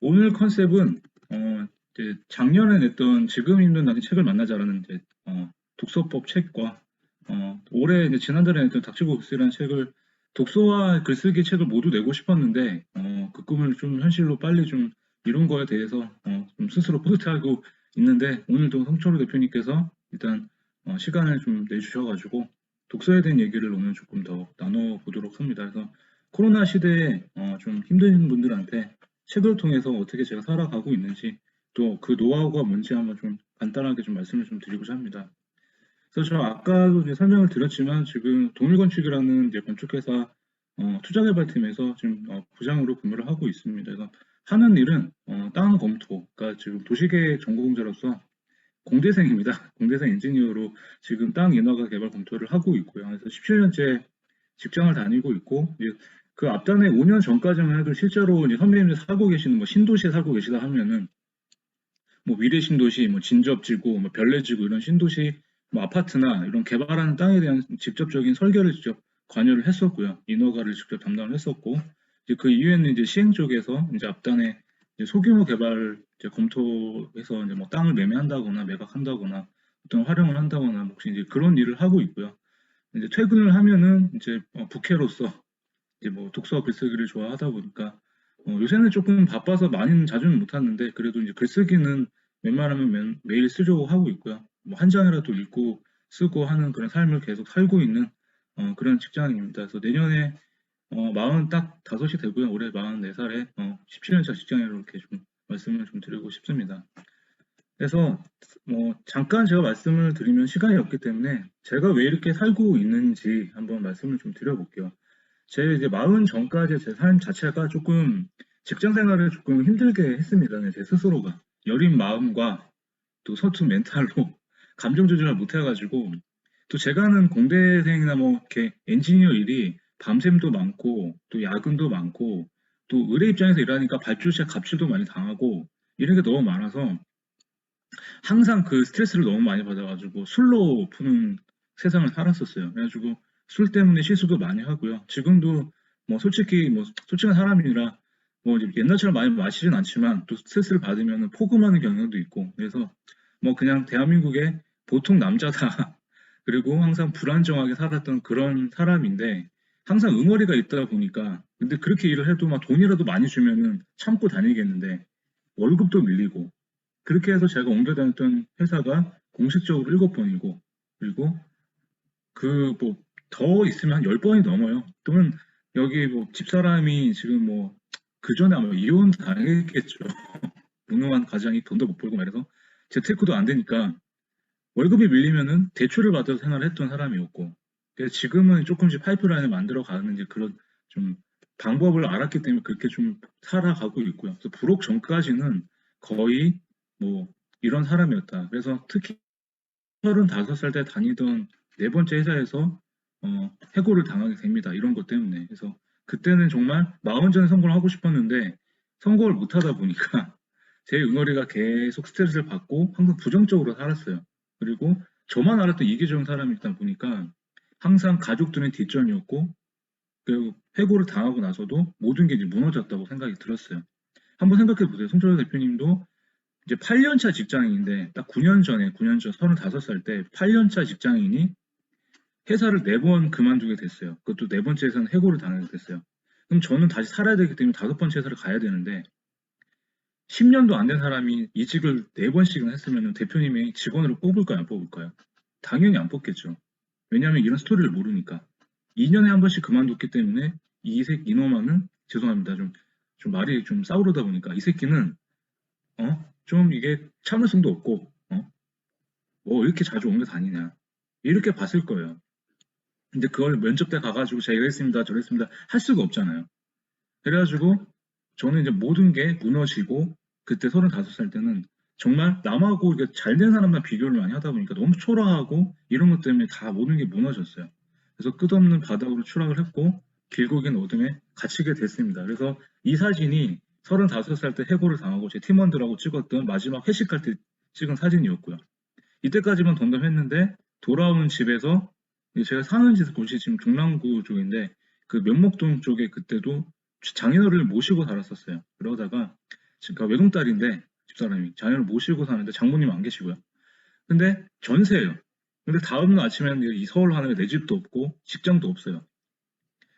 오늘 컨셉은 이제 작년에 냈던 지금 읽는 나의 책을 만나자라는 이제 독서법 책과 올해 이제 지난달에 냈던 닥치고 글쓰기라는 책을 독서와 글쓰기 책을 모두 내고 싶었는데 그 꿈을 좀 현실로 빨리 좀 이룬 거에 대해서 좀 스스로 뿌듯해하고 있는데 오늘도 성철우 대표님께서 일단 시간을 좀 내주셔가지고 독서에 대한 얘기를 오늘 조금 더 나눠보도록 합니다. 그래서 코로나 시대에 좀 힘든 분들한테 책을 통해서 어떻게 제가 살아가고 있는지 또 그 노하우가 뭔지 한번 좀 간단하게 좀 말씀을 좀 드리고자 합니다. 그래서 저 아까도 이제 설명을 드렸지만 지금 동일건축이라는 이제 건축회사 투자개발팀에서 지금 부장으로 근무를 하고 있습니다. 그래서 하는 일은 땅 검토, 그러니까 지금 도시계획 전공자로서 공대생입니다. 공대생 엔지니어로 지금 땅 인허가 개발 검토를 하고 있고요. 그래서 17년째 직장을 다니고 있고 이제 그 앞단에 5년 전까지만 해도 실제로 이제 선배님들 살고 계시는 뭐 신도시에 살고 계시다 하면은 뭐 미래 신도시, 뭐 진접지구, 뭐 별내지구 이런 신도시 뭐 아파트나 이런 개발하는 땅에 대한 직접적인 설계를 직접 관여를 했었고요. 인허가를 직접 담당을 했었고 이제 그 이후에는 이제 시행 쪽에서 이제 앞단에 이제 소규모 개발 이제 검토해서 이제 뭐 땅을 매매한다거나 매각한다거나 어떤 활용을 한다거나 혹시 이제 그런 일을 하고 있고요. 이제 퇴근을 하면은 이제 부캐로서 이제 뭐 독서 글쓰기를 좋아하다 보니까 요새는 조금 바빠서 많이는 자주는 못하는데 그래도 이제 글쓰기는 웬만하면 매일 쓰려고 하고 있고요. 뭐 한 장이라도 읽고 쓰고 하는 그런 삶을 계속 살고 있는 그런 직장인입니다. 그래서 내년에 마흔 딱 다섯이 되고요. 올해 44살에 17년차 직장인으로 이렇게 좀 말씀을 좀 드리고 싶습니다. 그래서 뭐 잠깐 제가 말씀을 드리면 시간이 없기 때문에 제가 왜 이렇게 살고 있는지 한번 말씀을 좀 드려볼게요. 제 이제 마흔 전까지 제 삶 자체가 조금 직장 생활을 조금 힘들게 했습니다. 네, 제 스스로가 여린 마음과 또 서툰 멘탈로 감정 조절을 못 해가지고 또 제가 하는 공대생이나 뭐 이렇게 엔지니어 일이 밤샘도 많고 또 야근도 많고 또 의뢰 입장에서 일하니까 발주시에 갑질도 많이 당하고 이런 게 너무 많아서 항상 그 스트레스를 너무 많이 받아가지고 술로 푸는 세상을 살았었어요. 그래가지고 술 때문에 실수도 많이 하고요. 지금도 뭐 솔직히 뭐 솔직한 사람이라 뭐 이제 옛날처럼 많이 마시진 않지만 또 스트레스를 받으면 포금하는 경향도 있고 그래서 뭐 그냥 대한민국의 보통 남자다. 그리고 항상 불안정하게 살았던 그런 사람인데 항상 응어리가 있다 보니까 근데 그렇게 일을 해도 막 돈이라도 많이 주면은 참고 다니겠는데 월급도 밀리고 그렇게 해서 제가 옮겨 다녔던 회사가 공식적으로 7번이고, 그리고 그 뭐 더 있으면 한 10번이 넘어요. 또는 여기 뭐 집사람이 지금 뭐 그 전에 아마 이혼 당했겠죠. 무능한 가장이 돈도 못 벌고 말해서 재테크도 안 되니까 월급이 밀리면은 대출을 받아서 생활을 했던 사람이었고, 그래서 지금은 조금씩 파이프라인을 만들어 가는 이제 그런 좀 방법을 알았기 때문에 그렇게 좀 살아가고 있고요. 그래서 불혹 전까지는 거의 뭐 이런 사람이었다. 그래서 특히 35살 때 다니던 네 번째 회사에서 해고를 당하게 됩니다. 이런 것 때문에. 그래서 그때는 정말 마흔 전에 선거를 하고 싶었는데 선거를 못 하다 보니까 제 응어리가 계속 스트레스를 받고 항상 부정적으로 살았어요. 그리고 저만 알았던 이기적인 사람이다 보니까 항상 가족들은 뒷전이었고 그 해고를 당하고 나서도 모든 게 이제 무너졌다고 생각이 들었어요. 한번 생각해 보세요. 송철호 대표님도 이제 8년 차 직장인인데 딱 9년 전에 9년 전 35살 때 8년 차 직장인이 회사를 4번 그만두게 됐어요. 그것도 네 번째 회사는 해고를 당하게 됐어요. 그럼 저는 다시 살아야 되기 때문에 다섯 번째 회사를 가야 되는데 10년도 안 된 사람이 이직을 4번씩이나 했으면 대표님이 직원으로 뽑을까요, 안 뽑을까요? 당연히 안 뽑겠죠. 왜냐하면 이런 스토리를 모르니까. 2년에 한 번씩 그만뒀기 때문에 이놈아는 죄송합니다. 좀 말이 좀 싸우르다 보니까 이 새끼는 좀 이게 참을성도 없고 뭐 이렇게 자주 옮겨 다니냐 이렇게 봤을 거예요. 근데 그걸 면접 때 가가지고 제가 이랬습니다 저랬습니다 할 수가 없잖아요. 그래가지고 저는 이제 모든 게 무너지고 그때 35살 때는 정말 남하고 이게 잘된 사람만 비교를 많이 하다 보니까 너무 초라하고 이런 것 때문에 다 모든 게 무너졌어요. 그래서 끝없는 바닥으로 추락을 했고 길고 긴 어둠에 갇히게 됐습니다. 그래서 이 사진이 35살 때 해고를 당하고 제 팀원들하고 찍었던 마지막 회식할 때 찍은 사진이었고요. 이때까지만 덤덤했는데 돌아오는 집에서 제가 사는 곳이 지금 중랑구 쪽인데 그 면목동 쪽에 그때도 장인어른을 모시고 살았었어요. 그러다가 그러니까 외동딸인데 집사람이 자녀를 모시고 사는데 장모님 안 계시고요. 근데 전세예요. 근데 다음날 아침에는 이 서울 하늘에 내 집도 없고 직장도 없어요.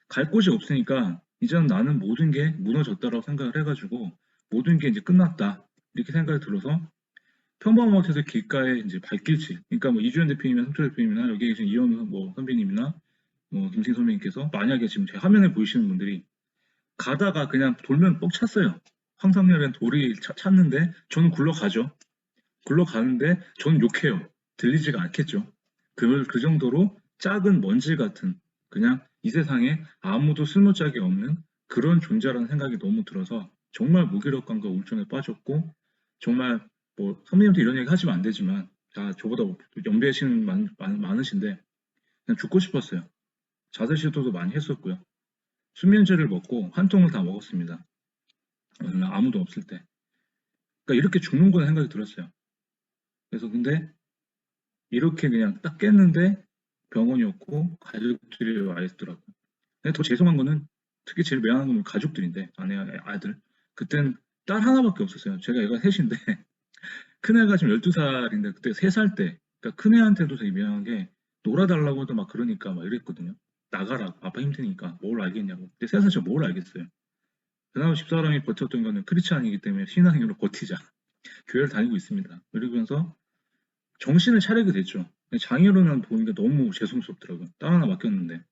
갈 곳이 없으니까 이제는 나는 모든 게 무너졌다라고 생각을 해가지고 모든 게 이제 끝났다 이렇게 생각이 들어서 평범하게서 길가에 이제 발길질, 그러니까 뭐 이주연 대표님이나 성철 대표님이나 여기 계신 이현우 뭐 선배님이나 뭐 김승희 선배님께서 만약에 지금 제 화면에 보이시는 분들이 가다가 그냥 돌면 뻑 찼어요. 황석열은 돌이 찼는데 저는 굴러가죠. 굴러가는데 저는 욕해요. 들리지가 않겠죠. 그 정도로 작은 먼지 같은 그냥 이 세상에 아무도 쓸모짝이 없는 그런 존재라는 생각이 너무 들어서 정말 무기력감과 우울증에 빠졌고 정말 뭐 선배님한테 이런 얘기 하시면 안 되지만 다 저보다 연배신 많으신데 그냥 죽고 싶었어요. 자살 시도도 많이 했었고요. 수면제를 먹고 한 통을 다 먹었습니다. 아무도 없을 때. 그러니까 이렇게 죽는구나 생각이 들었어요. 그래서 근데 이렇게 그냥 딱 깼는데 병원이었고 가족들이 와 있더라고요. 근데 더 죄송한 거는 특히 제일 미안한 건 가족들인데 아내, 아들. 그땐 딸 하나밖에 없었어요. 제가 애가 셋인데 큰애가 지금 12살인데 그때 3살 때 그러니까 큰애한테도 되게 미안한 게 놀아달라고 해도 막 그러니까 막 이랬거든요. 나가라. 아빠 힘드니까 뭘 알겠냐고. 근데 3살 제가 뭘 알겠어요. 그나마 집사람이 버텼던 거는 크리스찬이기 때문에 신앙으로 버티자. 교회를 다니고 있습니다. 그러면서 정신을 차리게 됐죠. 장애로는 보니까 너무 죄송스럽더라고요. 딸 하나 맡겼는데.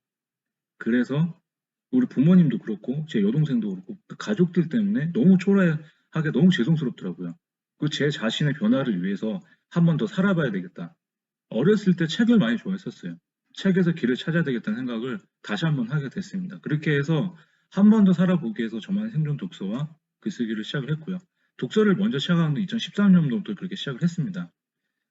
그래서 우리 부모님도 그렇고 제 여동생도 그렇고 그 가족들 때문에 너무 초라하게 너무 죄송스럽더라고요. 그 제 자신의 변화를 위해서 한 번 더 살아봐야 되겠다. 어렸을 때 책을 많이 좋아했었어요. 책에서 길을 찾아야 되겠다는 생각을 다시 한번 하게 됐습니다. 그렇게 해서 한 번 더 살아보기 위해서 저만의 생존 독서와 글쓰기를 시작을 했고요. 독서를 먼저 시작한 건 2013년도부터 그렇게 시작을 했습니다.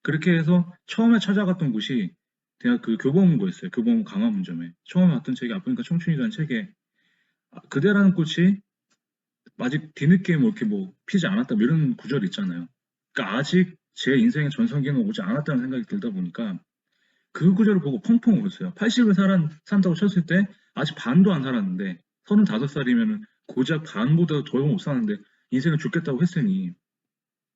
그렇게 해서 처음에 찾아갔던 곳이 대학 그 교보문고였어요. 교보문 강화문점에. 처음에 봤던 책이 아프니까 청춘이라는 책에 그대라는 꽃이 아직 뒤늦게 뭐 이렇게 뭐 피지 않았다 뭐 이런 구절 있잖아요. 그러니까 아직 제 인생의 전성기는 오지 않았다는 생각이 들다 보니까 그 구절을 보고 펑펑 울었어요. 80을 산다고 쳤을 때 아직 반도 안 살았는데 35살이면 고작 반보다 더 못 사는데 인생을 죽겠다고 했으니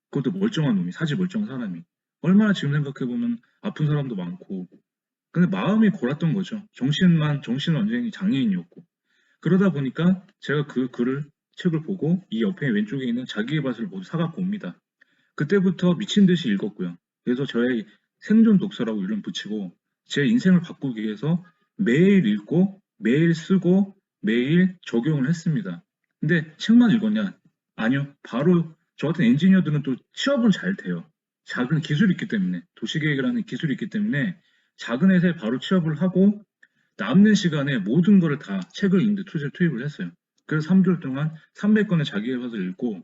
그것도 멀쩡한 놈이 사지 멀쩡한 사람이 얼마나 지금 생각해보면 아픈 사람도 많고 근데 마음이 골았던 거죠. 정신 완전히 장애인이었고 그러다 보니까 제가 그 책을 보고 이 옆에 왼쪽에 있는 자기의 밭을 모두 사갖고 옵니다. 그때부터 미친 듯이 읽었고요. 그래서 저의 생존 독서라고 이름 붙이고 제 인생을 바꾸기 위해서 매일 읽고 매일 쓰고 매일 적용을 했습니다. 근데 책만 읽었냐? 아니요. 바로 저 같은 엔지니어들은 또 취업은 잘 돼요. 작은 기술이 있기 때문에 도시계획이라는 기술이 있기 때문에 작은 회사에 바로 취업을 하고 남는 시간에 모든 거를 다 책을 읽는데 투입을 했어요. 그래서 3개월 동안 300권의 자기계발서를 읽고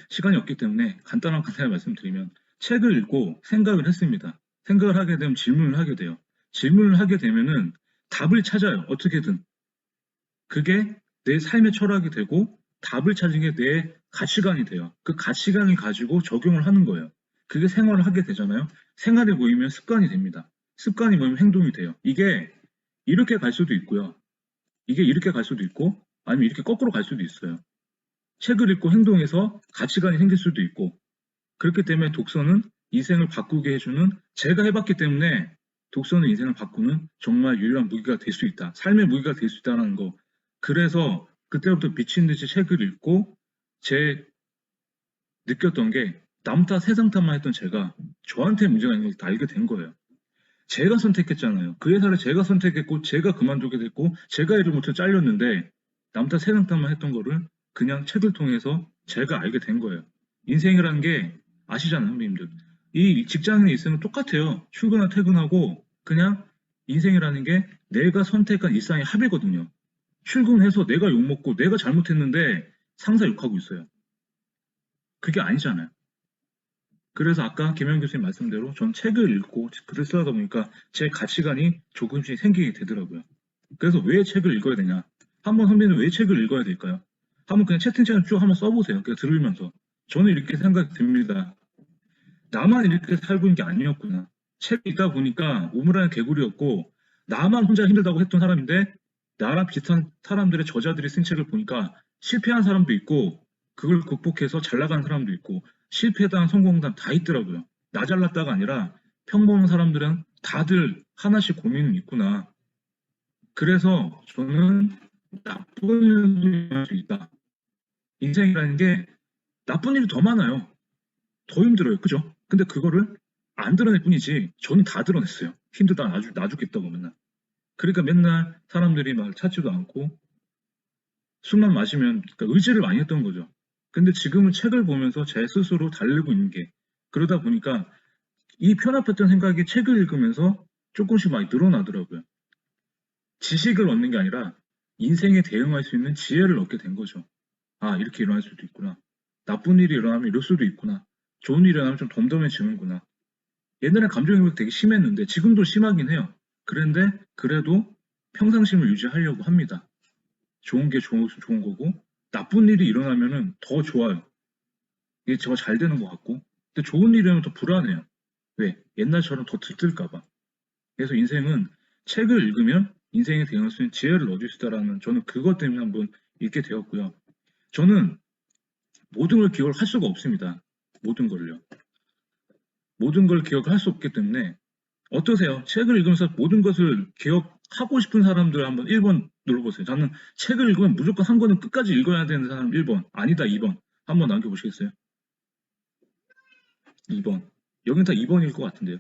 시간이 없기 때문에 간단한 말씀드리면 책을 읽고 생각을 했습니다. 생각을 하게 되면 질문을 하게 돼요. 질문을 하게 되면은 답을 찾아요. 어떻게든. 그게 내 삶의 철학이 되고 답을 찾은 게 내 가치관이 돼요. 그 가치관을 가지고 적용을 하는 거예요. 그게 생활을 하게 되잖아요. 생활이 모이면 습관이 됩니다. 습관이 모이면 행동이 돼요. 이게 이렇게 갈 수도 있고요. 이게 이렇게 갈 수도 있고 아니면 이렇게 거꾸로 갈 수도 있어요. 책을 읽고 행동해서 가치관이 생길 수도 있고 그렇기 때문에 독서는 인생을 바꾸게 해주는 제가 해봤기 때문에 독서는 인생을 바꾸는 정말 유일한 무기가 될 수 있다. 삶의 무기가 될 수 있다는 거. 그래서 그때부터 미친 듯이 책을 읽고 제 느꼈던 게 남 탓 세상 탓만 했던 제가 저한테 문제가 있는 걸 알게 된 거예요. 제가 선택했잖아요. 그 회사를 제가 선택했고 제가 그만두게 됐고 제가 일을 못해 잘렸는데 남 탓 세상 탓만 했던 거를 그냥 책을 통해서 제가 알게 된 거예요. 인생이라는 게 아시잖아요, 선배님들. 이 직장인에 있으면 똑같아요. 출근하고 퇴근하고 그냥 인생이라는 게 내가 선택한 일상의 합이거든요. 출근해서 내가 욕먹고 내가 잘못했는데 상사 욕하고 있어요. 그게 아니잖아요. 그래서 아까 김현 교수님 말씀대로 전 책을 읽고 글을 쓰다 보니까 제 가치관이 조금씩 생기게 되더라고요. 그래서 왜 책을 읽어야 되냐? 한번 선배님 왜 책을 읽어야 될까요? 한번 그냥 채팅창을 쭉 한번 써보세요. 그냥 들으면서. 저는 이렇게 생각이 듭니다. 나만 이렇게 살고 있는 게 아니었구나. 책 읽다 보니까 우물안 개구리였고 나만 혼자 힘들다고 했던 사람인데 나랑 비슷한 사람들의 저자들이 쓴 책을 보니까 실패한 사람도 있고 그걸 극복해서 잘 나가는 사람도 있고 실패당 성공당 다 있더라고요. 나 잘났다가 아니라 평범한 사람들은 다들 하나씩 고민이 있구나. 그래서 저는 나쁜 일도 일어날 수 있다. 인생이라는 게 나쁜 일이 더 많아요. 더 힘들어요. 그죠? 근데 그거를 안 드러낼 뿐이지 저는 다 드러냈어요. 힘들다 나 죽겠다고 맨날. 그러니까 맨날 사람들이 막 찾지도 않고 술만 마시면 그러니까 의지를 많이 했던 거죠. 근데 지금은 책을 보면서 제 스스로 달래고 있는 게 그러다 보니까 이 편협했던 생각이 책을 읽으면서 조금씩 많이 늘어나더라고요. 지식을 얻는 게 아니라 인생에 대응할 수 있는 지혜를 얻게 된 거죠. 아, 이렇게 일어날 수도 있구나. 나쁜 일이 일어나면 이럴 수도 있구나. 좋은 일이 일어나면 좀 덤덤해지는구나. 옛날에 감정이입이 되게 심했는데 지금도 심하긴 해요. 그런데 그래도 평상심을 유지하려고 합니다. 좋은 게 좋은 거고 나쁜 일이 일어나면은 더 좋아요. 이게 저 잘 되는 것 같고 근데 좋은 일이 일어나면 더 불안해요. 왜? 옛날처럼 더 들뜰까 봐. 그래서 인생은 책을 읽으면 인생에 대응할 수 있는 지혜를 얻을 수 있다라는 저는 그것 때문에 한번 읽게 되었고요. 저는 모든 걸 기억을 할 수가 없습니다. 모든 걸요. 모든 걸 기억을 할 수 없기 때문에 어떠세요? 책을 읽으면서 모든 것을 기억하고 싶은 사람들 한번 1번 눌러보세요. 저는 책을 읽으면 무조건 한 권은 끝까지 읽어야 되는 사람 1번, 아니다 2번. 한번 남겨보시겠어요? 2번. 여긴 다 2번일 것 같은데요.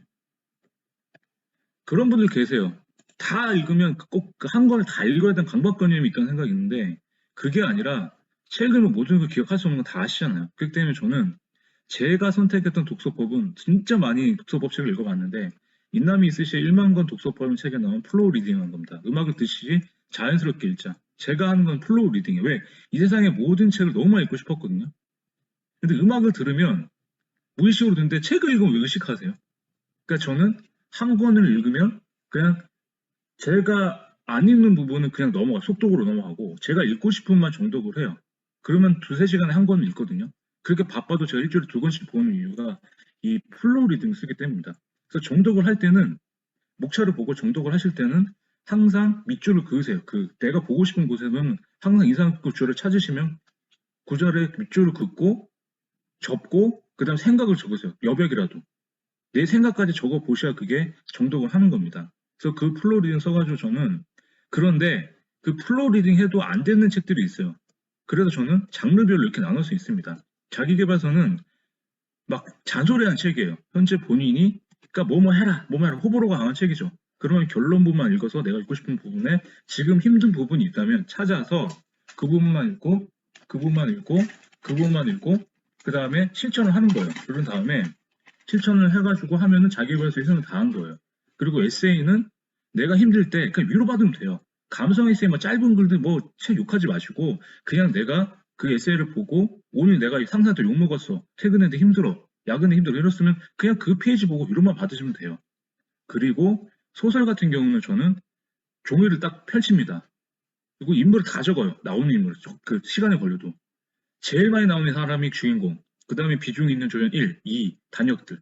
그런 분들 계세요. 다 읽으면 꼭 한 권을 다 읽어야 되는 강박관념이 있다는 생각이 있는데 그게 아니라 책을 모든 걸 기억할 수 없는 건 다 아시잖아요. 그렇기 때문에 저는 제가 선택했던 독서법은 진짜 많이 독서법 책을 읽어봤는데 인남이 있으시에 1만 권 독서법 책에 나온 플로우 리딩한 겁니다. 음악을 듣듯이 자연스럽게 읽자. 제가 하는 건 플로우 리딩이에요. 왜? 이 세상의 모든 책을 너무 많이 읽고 싶었거든요. 근데 음악을 들으면 무의식으로 듣는데 책을 읽으면 왜 의식하세요? 그러니까 저는 한 권을 읽으면 그냥 제가 안 읽는 부분은 그냥 속독으로 넘어가고 제가 읽고 싶은 만 정독을 해요. 그러면 두세 시간에 한 권을 읽거든요. 그렇게 바빠도 제가 일주일에 2권씩 보는 이유가 이 플로우 리딩 쓰기 때문입니다. 그래서 정독을 할 때는 목차를 보고 정독을 하실 때는 항상 밑줄을 그으세요. 내가 보고 싶은 곳에는 항상 이상 구절을 찾으시면 구절에 밑줄을 긋고 접고 그다음 생각을 적으세요. 여백이라도. 내 생각까지 적어 보셔야 그게 정독을 하는 겁니다. 그래서 그 플로우 리딩 써가지고 저는 그런데 그 플로우 리딩 해도 안 되는 책들이 있어요. 그래서 저는 장르별로 이렇게 나눌 수 있습니다. 자기계발서는 막 잔소리하는 책이에요. 현재 본인이 그러니까 뭐뭐 해라 호불호가 강한 책이죠. 그러면 결론부만 읽어서 내가 읽고 싶은 부분에 지금 힘든 부분이 있다면 찾아서 그 부분만 읽고 그 부분만 읽고 그 부분만 읽고 그 다음에 실천을 하는 거예요. 그런 다음에 실천을 해가지고 하면은 자기계발서 1승을 다 한 거예요. 그리고 에세이는 내가 힘들 때 그냥 위로받으면 돼요. 감성 에세이 뭐 짧은 글들 뭐 책 욕하지 마시고 그냥 내가 그 에세이를 보고 오늘 내가 상사한테 욕먹었어. 퇴근했는데 힘들어. 야근에 힘들어. 이랬으면 그냥 그 페이지 보고 위로만 받으시면 돼요. 그리고 소설 같은 경우는 저는 종이를 딱 펼칩니다. 그리고 인물을 다 적어요. 나오는 인물. 그 시간에 걸려도. 제일 많이 나오는 사람이 주인공. 그 다음에 비중 있는 조연 1, 2, 단역들.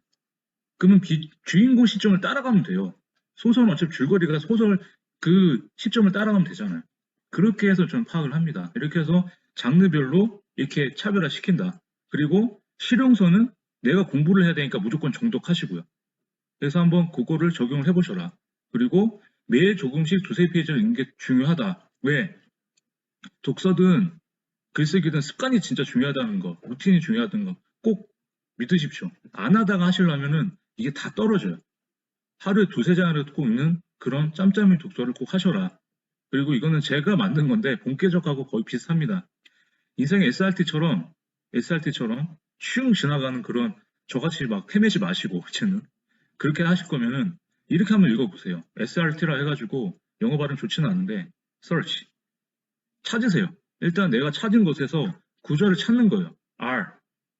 그러면 주인공 시점을 따라가면 돼요. 소설은 어차피 줄거리가 소설 그 시점을 따라가면 되잖아요. 그렇게 해서 저는 파악을 합니다. 이렇게 해서 장르별로 이렇게 차별화 시킨다. 그리고 실용서는 내가 공부를 해야 되니까 무조건 정독하시고요. 그래서 한번 그거를 적용을 해보셔라. 그리고 매일 조금씩 두세 페이지를 읽는 게 중요하다. 왜? 독서든 글쓰기든 습관이 진짜 중요하다는 거, 루틴이 중요하다는 거 꼭 믿으십시오. 안 하다가 하시려면은 이게 다 떨어져요. 하루에 두세 장을 꼭 읽는 그런 짬짬이 독서를 꼭 하셔라. 그리고 이거는 제가 만든 건데 본계적하고 거의 비슷합니다. 인생의 SRT처럼 슝 지나가는 그런 저같이 막 헤매지 마시고 이제는 그렇게 하실 거면은 이렇게 한번 읽어보세요. SRT라 해가지고 영어 발음 좋지는 않은데 search 찾으세요. 일단 내가 찾은 곳에서 구절을 찾는 거예요. R,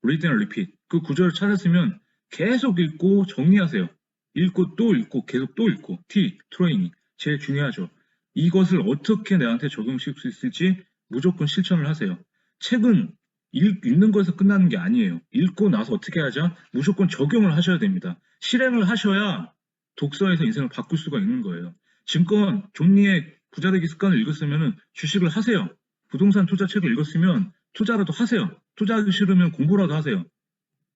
read and repeat. 그 구절을 찾았으면 계속 읽고 정리하세요. 읽고 또 읽고 계속 또 읽고 T, 트레이닝. 제일 중요하죠. 이것을 어떻게 내한테 적용시킬 수 있을지 무조건 실천을 하세요. 책은 읽는 거에서 끝나는 게 아니에요. 읽고 나서 어떻게 하자? 무조건 적용을 하셔야 됩니다. 실행을 하셔야 독서에서 인생을 바꿀 수가 있는 거예요. 증권, 존리의 부자되기 습관을 읽었으면 주식을 하세요. 부동산 투자 책을 읽었으면 투자라도 하세요. 투자하기 싫으면 공부라도 하세요.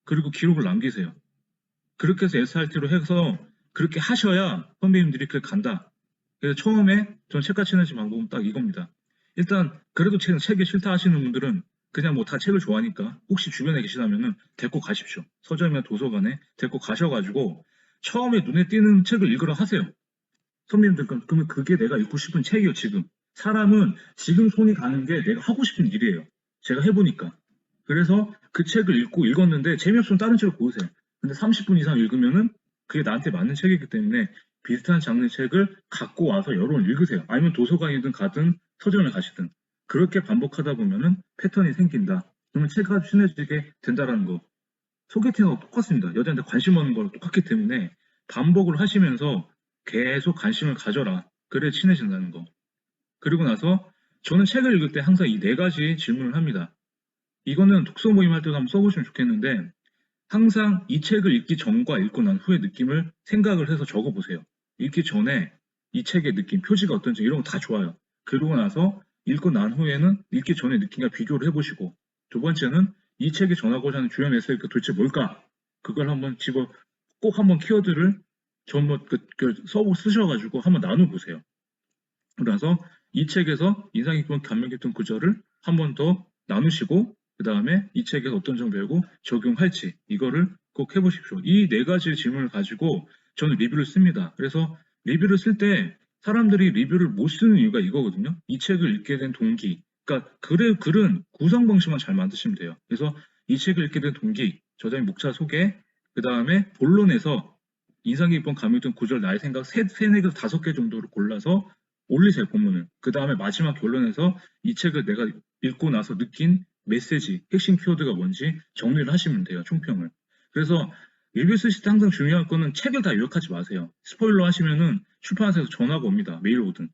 그리고 기록을 남기세요. 그렇게 해서 SRT로 해서 그렇게 하셔야 선배님들이 그렇게 간다. 그래서 처음에 전 책같이 내는 방법은 딱 이겁니다. 일단 그래도 책이 싫다 하시는 분들은 그냥 뭐 다 책을 좋아하니까 혹시 주변에 계시다면은 데리고 가십시오. 서점이나 도서관에 데리고 가셔가지고 처음에 눈에 띄는 책을 읽으라 하세요. 선배님들 그러면 그게 내가 읽고 싶은 책이에요. 지금 사람은 지금 손이 가는 게 내가 하고 싶은 일이에요. 제가 해보니까. 그래서 그 책을 읽었는데 재미없으면 다른 책을 고르세요. 근데 30분 이상 읽으면은 그게 나한테 맞는 책이기 때문에 비슷한 장르의 책을 갖고 와서 여러 번 읽으세요. 아니면 도서관이든 가든 서점에 가시든 그렇게 반복하다 보면은 패턴이 생긴다. 그러면 책과 친해지게 된다라는 거. 소개팅하고 똑같습니다. 여자한테 관심 없는 거랑 똑같기 때문에 반복을 하시면서 계속 관심을 가져라. 그래 친해진다는 거. 그리고 나서 저는 책을 읽을 때 항상 이 네 가지 질문을 합니다. 이거는 독서 모임 할 때도 한번 써보시면 좋겠는데 항상 이 책을 읽기 전과 읽고 난 후의 느낌을 생각을 해서 적어보세요. 읽기 전에 이 책의 느낌, 표지가 어떤지 이런 거 다 좋아요. 그러고 나서 읽고 난 후에는 읽기 전의 느낌과 비교를 해보시고 두 번째는 이 책이 전하고자 하는 주요 메시지가 도대체 뭘까? 그걸 한번 꼭 한번 키워드를 전부 쓰셔가지고 한번 나눠보세요. 그래서 이 책에서 인상 깊은 감명 깊은 구절을 한번 더 나누시고 그 다음에 이 책에서 어떤 점 배우고 적용할지 이거를 꼭 해보십시오. 이 네 가지 질문을 가지고 저는 리뷰를 씁니다. 그래서 리뷰를 쓸 때 사람들이 리뷰를 못 쓰는 이유가 이거거든요. 이 책을 읽게 된 동기. 그러니까 글은 구성 방식만 잘 만드시면 돼요. 그래서 이 책을 읽게 된 동기, 저자의 목차 소개, 그 다음에 본론에서 인상 깊은 감명 깊은 구절, 나의 생각 세네 개, 다섯 개 정도를 골라서 올리세요, 본문을. 그 다음에 마지막 결론에서 이 책을 내가 읽고 나서 느낀 메시지, 핵심 키워드가 뭔지 정리를 하시면 돼요, 총평을. 그래서 리뷰 쓰실 때 항상 중요한 거는 책을 다 요약하지 마세요. 스포일러 하시면은 출판사에서 전화가 옵니다. 메일 오든.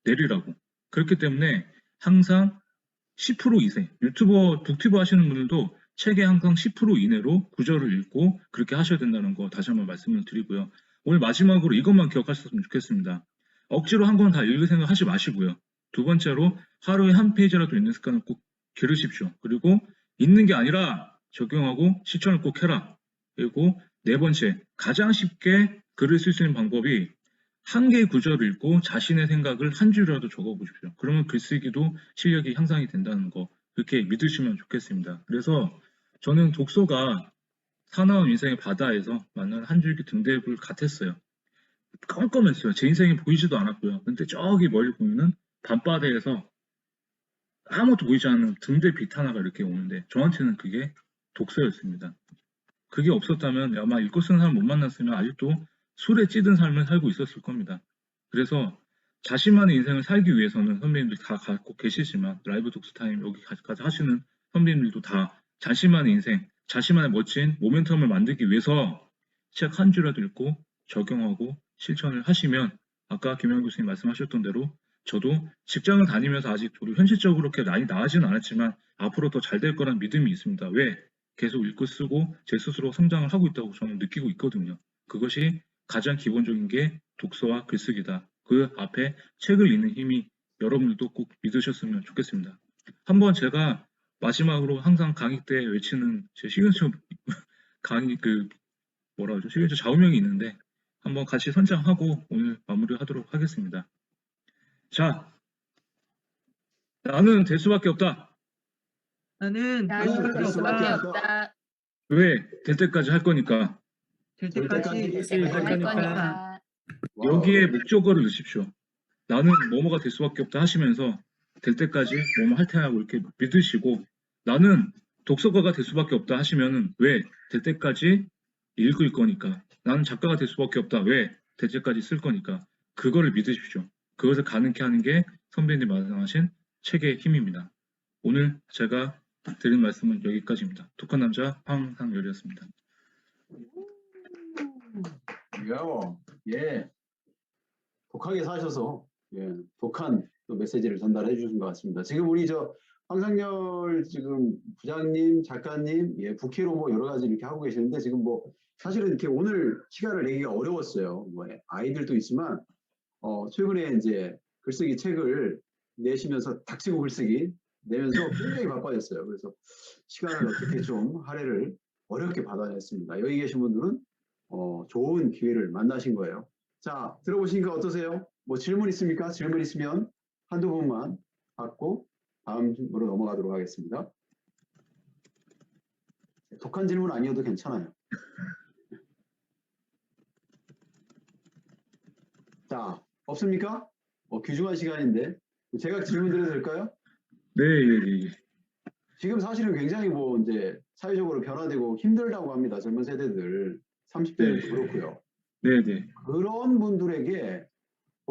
내리라고. 그렇기 때문에 항상 10% 이상, 북튜버 하시는 분들도 책의 항상 10% 이내로 구절을 읽고 그렇게 하셔야 된다는 거 다시 한번 말씀을 드리고요. 오늘 마지막으로 이것만 기억하셨으면 좋겠습니다. 억지로 한 권 다 읽을 생각 하지 마시고요. 두 번째로 하루에 한 페이지라도 읽는 습관을 꼭 기르십시오. 그리고 읽는 게 아니라 적용하고 실천을 꼭 해라. 그리고 네 번째, 가장 쉽게 글을 쓸 수 있는 방법이 한 개의 구절을 읽고 자신의 생각을 한 줄이라도 적어보십시오. 그러면 글쓰기도 실력이 향상이 된다는 거 그렇게 믿으시면 좋겠습니다. 그래서 저는 독서가 사나운 인생의 바다에서 만난 한 줄기 등대불 같았어요. 깜깜했어요. 제 인생이 보이지도 않았고요. 근데 저기 멀리 보이는 밤바다에서 아무것도 보이지 않는 등대 빛 하나가 이렇게 오는데 저한테는 그게 독서였습니다. 그게 없었다면 아마 읽고 쓰는 사람 못 만났으면 아직도 술에 찌든 삶을 살고 있었을 겁니다. 그래서 자신만의 인생을 살기 위해서는 선배님들 다 갖고 계시지만 라이브 독서타임 여기까지 하시는 선배님들도 다 자신만의 인생, 자신만의 멋진 모멘텀을 만들기 위해서 책 한 줄이라도 읽고 적용하고 실천을 하시면 아까 김영 교수님 말씀하셨던 대로 저도 직장을 다니면서 아직 저도 현실적으로 그렇게 많이 나아지는 않았지만 앞으로 더 잘 될 거란 믿음이 있습니다. 왜? 계속 읽고 쓰고 제 스스로 성장을 하고 있다고 저는 느끼고 있거든요. 그것이 가장 기본적인 게 독서와 글쓰기다. 그 앞에 책을 읽는 힘이 여러분들도 꼭 믿으셨으면 좋겠습니다. 한번 제가 마지막으로 항상 강의 때 외치는 제 시그니처 강의 뭐라 그러죠? 시그니처 좌우명이 있는데 한번 같이 선창하고 오늘 마무리하도록 하겠습니다. 자, 나는 될 수밖에 없다. 나는 될 수밖에 없다. 왜? 될 때까지 할 거니까. 될 때까지 할 거니까. 여기에 목적어를 넣으십시오. 나는 뭐뭐가 될 수밖에 없다 하시면서 될 때까지 뭐뭐 할 테라고 이렇게 믿으시고 나는 독서가가 될 수밖에 없다 하시면은 왜? 될 때까지 읽을 거니까. 나는 작가가 될 수밖에 없다. 왜? 될 때까지 쓸 거니까. 그거를 믿으십시오. 그것을 가능케 하는 게 선배님 말씀하신 책의 힘입니다. 오늘 제가 드린 말씀은 여기까지입니다. 독한 남자 황상열이었습니다. 예. 독하게 사셔서 독한 또 메시지를 전달해 주신 것 같습니다. 지금 우리 황상열 지금 부장님, 작가님, 부캐로 뭐 여러 가지 이렇게 하고 계시는데 지금 뭐 사실은 이렇게 오늘 시간을 내기가 어려웠어요. 뭐 아이들도 있지만 최근에 이제 글쓰기 책을 내시면서 닥치고 글쓰기 내면서 굉장히 바빠졌어요. 그래서 시간을 어떻게 좀 할애를 어렵게 받아냈습니다. 여기 계신 분들은 좋은 기회를 만나신 거예요. 자, 들어보시니까 어떠세요? 뭐 질문 있습니까? 질문 있으면 한두 분만 받고 다음으로 넘어가도록 하겠습니다. 독한 질문 아니어도 괜찮아요. 자, 없습니까? 귀중한 시간인데 제가 질문 드려도 될까요? 네, 예, 예. 지금 사실은 굉장히 뭐 이제 사회적으로 변화되고 힘들다고 합니다. 젊은 세대들 30대들도 네. 그렇고요. 네, 네. 그런 분들에게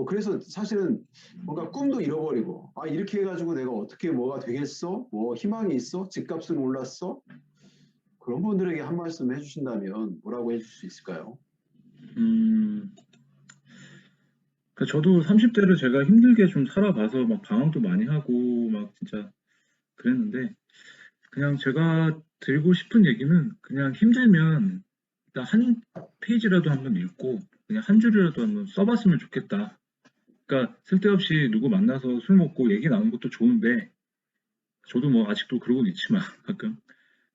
그래서 사실은 뭔가 꿈도 잃어버리고 이렇게 해가지고 내가 어떻게 뭐가 되겠어? 뭐 희망이 있어? 집값은 올랐어? 그런 분들에게 한 말씀 해주신다면 뭐라고 해줄 수 있을까요? 그러니까 저도 30대를 제가 힘들게 좀 살아봐서 막 방황도 많이 하고 막 진짜 그랬는데 그냥 제가 드리고 싶은 얘기는 그냥 힘들면 일단 한 페이지라도 한번 읽고 그냥 한 줄이라도 한번 써봤으면 좋겠다. 그러니까 쓸데없이 누구 만나서 술 먹고 얘기 나누는 것도 좋은데 저도 뭐 아직도 그러고는 있지만 가끔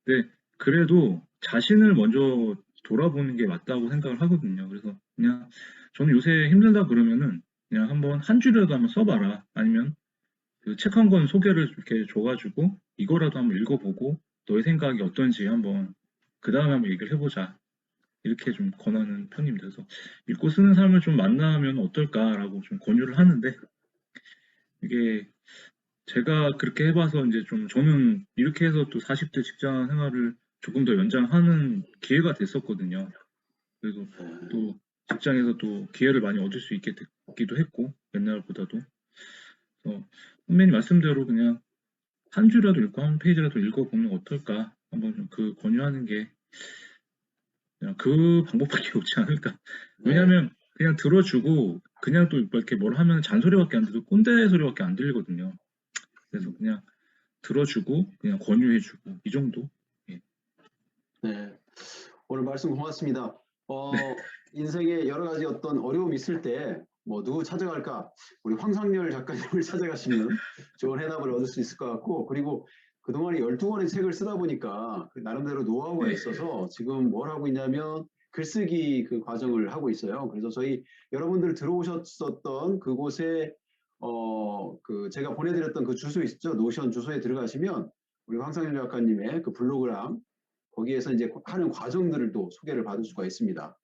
근데 그래도 자신을 먼저 돌아보는 게 맞다고 생각을 하거든요. 그래서 그냥 저는 요새 힘들다 그러면은 그냥 한번 한 줄이라도 한번 써봐라. 아니면 그 책 한 권 소개를 이렇게 줘가지고 이거라도 한번 읽어보고 너의 생각이 어떤지 한번 그 다음에 한번 얘기를 해보자. 이렇게 좀 권하는 편입니다. 그래서 읽고 쓰는 사람을 좀 만나면 어떨까라고 좀 권유를 하는데 이게 제가 그렇게 해봐서 이제 좀 저는 이렇게 해서 또 40대 직장 생활을 조금 더 연장하는 기회가 됐었거든요. 그래서 또 직장에서 또 기회를 많이 얻을 수 있게 됐기도 했고 옛날보다도 선배님 말씀대로 그냥 한 줄이라도 읽고 한 페이지라도 읽어보면 어떨까 한번 좀 그 권유하는 게 그냥 그 방법밖에 없지 않을까. 왜냐하면 그냥 들어주고 그냥 또 이렇게 뭘 하면 잔소리밖에 안 들리고 꼰대 소리밖에 안 들리거든요. 그래서 그냥 들어주고 그냥 권유해주고 이 정도. 예. 네. 오늘 말씀 고맙습니다. 네. 인생에 여러 가지 어떤 어려움이 있을 때 뭐 누구 찾아갈까? 우리 황상렬 작가님을 찾아가시면 좋은 해답을 얻을 수 있을 것 같고 그리고 그동안에 12권의 책을 쓰다 보니까 그 나름대로 노하우가 네. 있어서 지금 뭘 하고 있냐면 글쓰기 그 과정을 하고 있어요. 그래서 저희 여러분들 들어오셨었던 그곳에 그 제가 보내드렸던 그 주소 있죠? 노션 주소에 들어가시면 우리 황상렬 작가님의 그 블로그랑 거기에서 이제 하는 과정들을 또 소개를 받을 수가 있습니다.